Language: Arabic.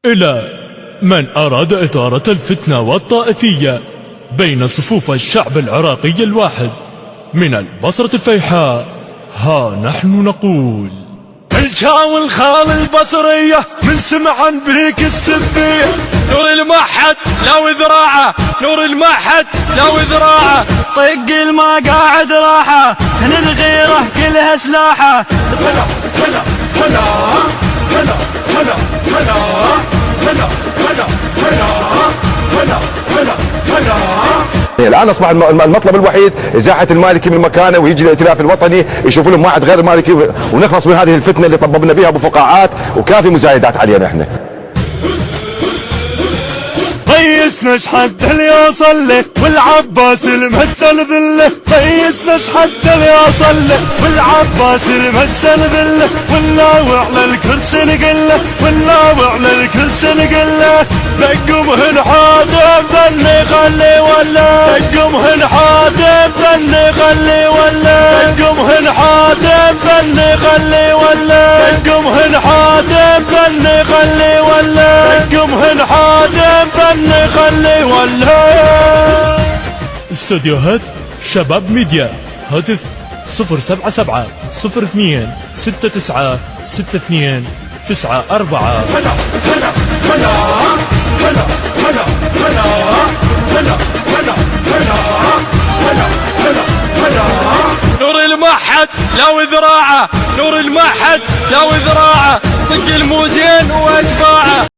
إلى من أراد إثارة الفتنة والطائفية بين صفوف الشعب العراقي الواحد من البصرة الفيحاء، ها نحن نقول: الجاول خال البصرية من سمعا بيك السبية، نور المعهد لو ذراعه، نور المعهد لو ذراعه، طق الما قاعد راحة، هنا الغيرة كلها سلاحة. هلا هلا هلا هلا هلا هلا هلا هلا هلا هلا هلا. الآن أصبح المطلب الوحيد إزاحة المالكي من مكانه، ويجي الائتلاف الوطني يشوف لهم واحد غير المالكي ونخلص من هذه الفتنة اللي طببنا بها أبو فقاعات، وكافي مزايدات علينا احنا. قيسنا شحد اللي يوصل له والعباس المهسل ذله، قيسنا شحد اللي يوصل له والعباس المهسل ذله، والله على الكرسي نقله، والله على الكرسي نقله. دقم هالحاتم ذني خلي ولا، دقم هالحاتم ذني خلي ولا، دقم هالحاتم ذني خلي ولا، دقم هالحاتم ذني خلي ولا، دقم هالحاتم ذني خلي ولا. استوديوهات شباب ميديا، هاتف 077 02 69 62 94. هلا هلا هلا هلا هلا هلا هلا هلا هلا هلا هلا. نور المعهد لو ذراعه، نور المعهد لو ذراعه، طق الموزين واتباعه.